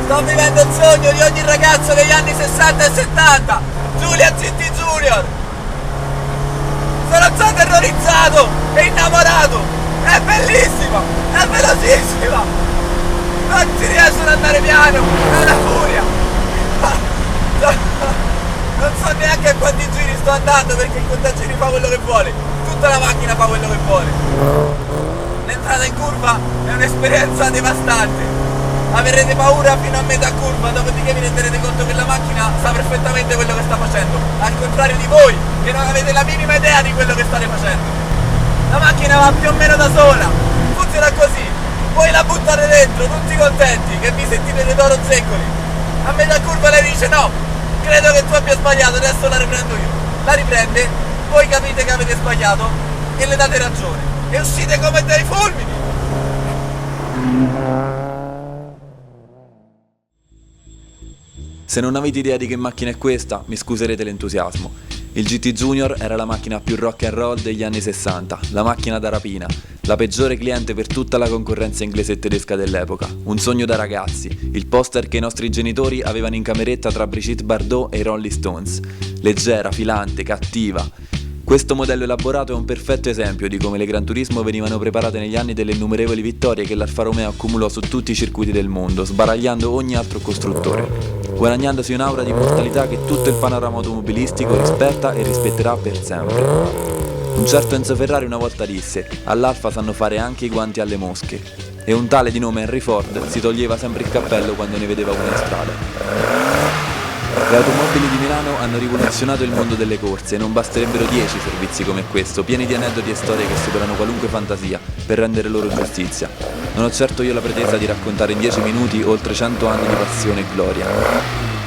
Sto vivendo il sogno di ogni ragazzo degli anni 60 e 70. Giulia GT Junior. Sono già terrorizzato e innamorato. È bellissima, è velocissima. Non ci riesco ad andare piano, è una furia. Non so neanche a quanti giri sto andando perché il contagiri fa quello che vuole. Tutta la macchina fa quello che vuole. L'entrata in curva è un'esperienza devastante. Avrete paura fino a metà curva, dopodiché vi renderete conto che la macchina sa perfettamente quello che sta facendo, al contrario di voi, che non avete la minima idea di quello che state facendo. La macchina va più o meno da sola, funziona così, voi la buttate dentro, tutti contenti, che vi sentirete d'oro zeccoli. A metà curva lei dice no, credo che tu abbia sbagliato, adesso la riprendo io. La riprende, voi capite che avete sbagliato e le date ragione, e uscite come dei fulmini. Se non avete idea di che macchina è questa, mi scuserete l'entusiasmo. Il GT Junior era la macchina più rock and roll degli anni 60, la macchina da rapina, la peggiore cliente per tutta la concorrenza inglese e tedesca dell'epoca, un sogno da ragazzi, il poster che i nostri genitori avevano in cameretta tra Brigitte Bardot e i Rolling Stones, leggera, filante, cattiva. Questo modello elaborato è un perfetto esempio di come le Gran Turismo venivano preparate negli anni delle innumerevoli vittorie che l'Alfa Romeo accumulò su tutti i circuiti del mondo, sbaragliando ogni altro costruttore, guadagnandosi un'aura di immortalità che tutto il panorama automobilistico rispetta e rispetterà per sempre. Un certo Enzo Ferrari una volta disse: all'Alfa sanno fare anche i guanti alle mosche. E un tale di nome Henry Ford si toglieva sempre il cappello quando ne vedeva una in strada. Le automobili di Milano hanno rivoluzionato il mondo delle corse e non basterebbero 10 servizi come questo, pieni di aneddoti e storie che superano qualunque fantasia, per rendere loro giustizia. Non ho certo io la pretesa di raccontare in 10 minuti oltre 100 anni di passione e gloria.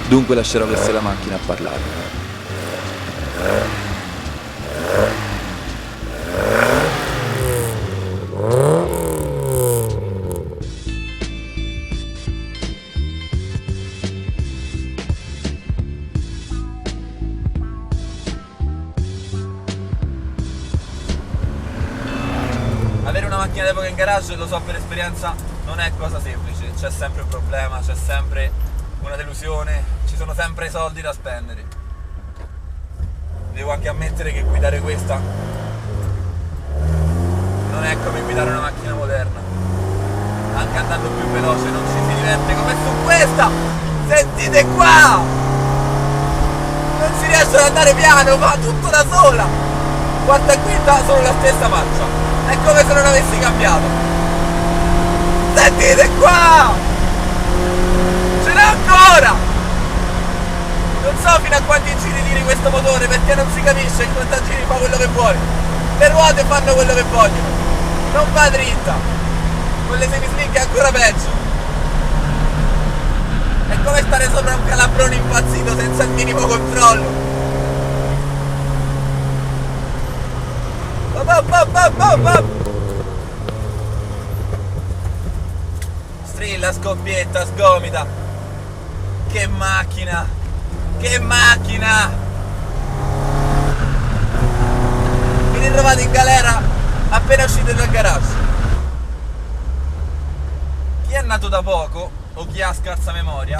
Dunque lascerò questa la macchina a parlare. Avere una macchina d'epoca in garage, lo so per esperienza, non è cosa semplice, c'è sempre un problema, c'è sempre una delusione, ci sono sempre soldi da spendere. Devo anche ammettere che guidare questa non è come guidare una macchina moderna. Anche andando più veloce non ci si diverte come su questa! Sentite qua! Non si riesce ad andare piano, va tutto da sola! Quarta e quinta sono la stessa marcia. È come se non avessi cambiato. Sentite qua! Ce n'è ancora! Non so fino a quanti giri tiri questo motore perché non si capisce, il contagiri fa quello che vuole. Le ruote fanno quello che vogliono. Non va dritta. Con le semislick è ancora peggio. È come stare sopra un calabrone impazzito senza il minimo controllo. Strilla, scoppietta, sgomita. Che macchina! Che macchina! Vi ritrovate in galera appena uscite dal garage. Chi è nato da poco o chi ha scarsa memoria,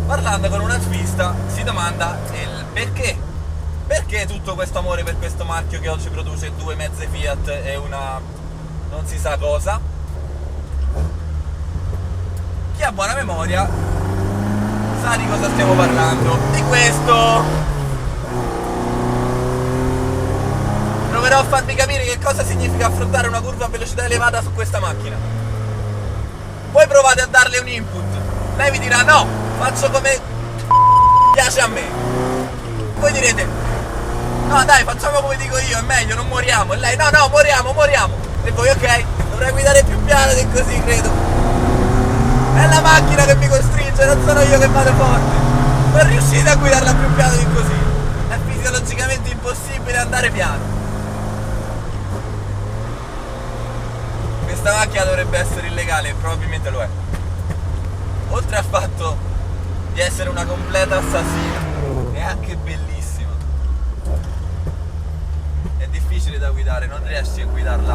parlando con un alfista, si domanda il perché. Perché tutto questo amore per questo marchio che oggi produce 2 mezze Fiat e una non si sa cosa? Chi ha buona memoria sa di cosa stiamo parlando. Di questo! Proverò a farvi capire che cosa significa affrontare una curva a velocità elevata su questa macchina. Voi provate a darle un input, lei vi dirà no, faccio come piace a me. Voi direte no dai, facciamo come dico io, è meglio, non moriamo. E lei no, moriamo. E voi ok, dovrei guidare più piano di così, credo. È la macchina che mi costringe, non sono io che vado forte. Non riuscite a guidarla più piano di così. È fisiologicamente impossibile andare piano. Questa macchina dovrebbe essere illegale e probabilmente lo è. Oltre al fatto di essere una completa assassina, è anche bellissima. È difficile da guidare, non riesci a guidarla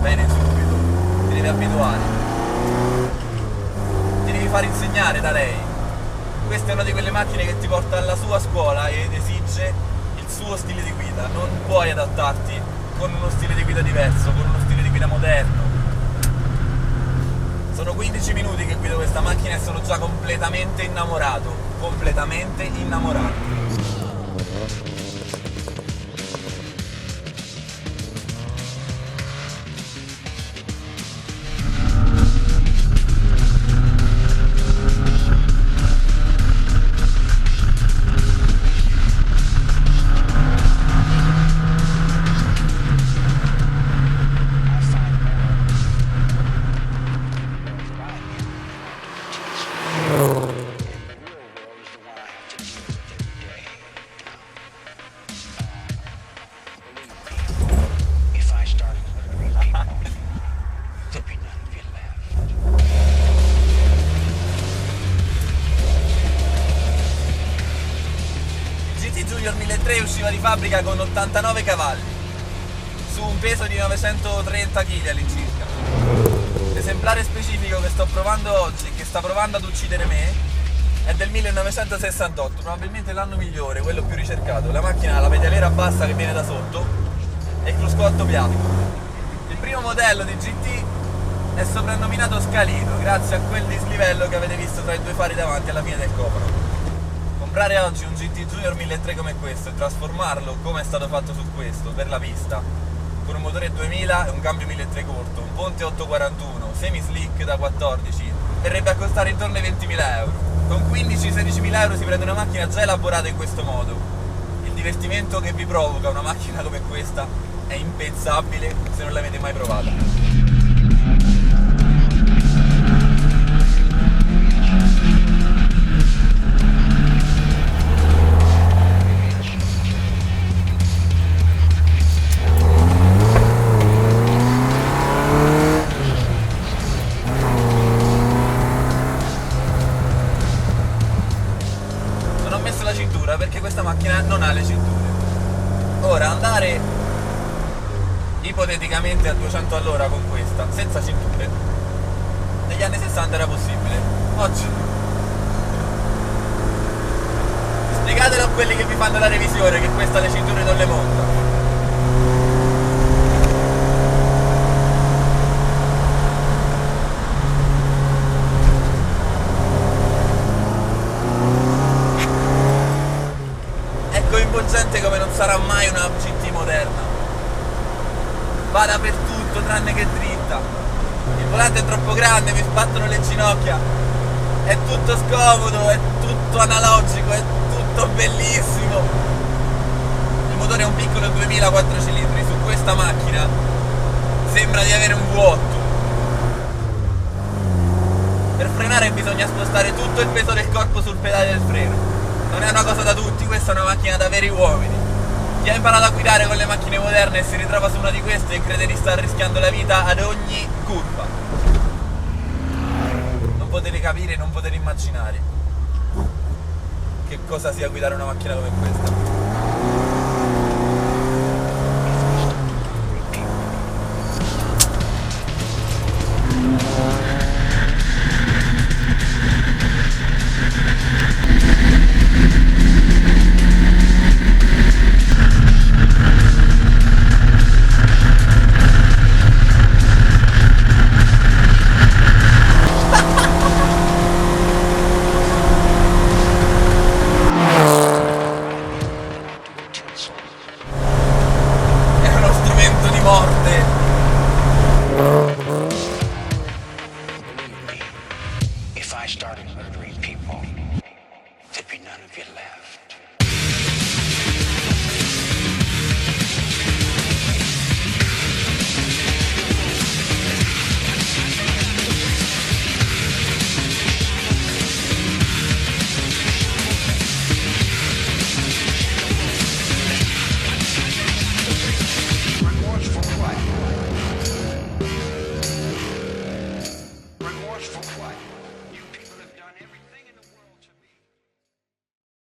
bene subito, ti devi abituare. Ti devi far insegnare da lei. Questa è una di quelle macchine che ti porta alla sua scuola ed esige il suo stile di guida. Non puoi adattarti con uno stile di guida diverso, con uno stile di guida moderno. Sono 15 minuti che guido questa macchina e sono già completamente innamorato. Completamente innamorato. Junior 1003 usciva di fabbrica con 89 cavalli su un peso di 930 kg all'incirca. L'esemplare specifico che sto provando oggi, che sta provando ad uccidere me, è del 1968, probabilmente l'anno migliore, quello più ricercato. La macchina ha la pedaliera bassa che viene da sotto e il cruscotto piatto. Il primo modello di GT è soprannominato Scalino grazie a quel dislivello che avete visto tra i due fari davanti alla fine del cofano. Comprare oggi un GT Junior 1003 come questo e trasformarlo come è stato fatto su questo per la pista, con un motore 2000 e un cambio 1003 corto, un ponte 841, semi slick da 14, verrebbe a costare intorno ai 20.000 euro. Con 15-16.000 euro si prende una macchina già elaborata in questo modo. Il divertimento che vi provoca una macchina come questa è impensabile se non l'avete mai provata. Perché questa macchina non ha le cinture. Ora andare ipoteticamente a 200 all'ora con questa senza cinture negli anni 60 era possibile. Oggi spiegatelo a quelli che vi fanno la revisione che questa le cinture non le monta. Coinvolgente come non sarà mai una GT moderna. Va dappertutto tranne che dritta. Il volante è troppo grande, mi sbattono le ginocchia. È tutto scomodo, è tutto analogico, è tutto bellissimo. Il motore è un piccolo 2004 cilindri. Su questa macchina sembra di avere un V8. Per frenare bisogna spostare tutto il peso del corpo sul pedale del freno. Non è una cosa da tutti, questa è una macchina da veri uomini. Chi ha imparato a guidare con le macchine moderne e si ritrova su una di queste e crede di star rischiando la vita ad ogni curva. Non potete capire, non potete immaginare che cosa sia guidare una macchina come questa. If I started murdering people, there'd be none of you left.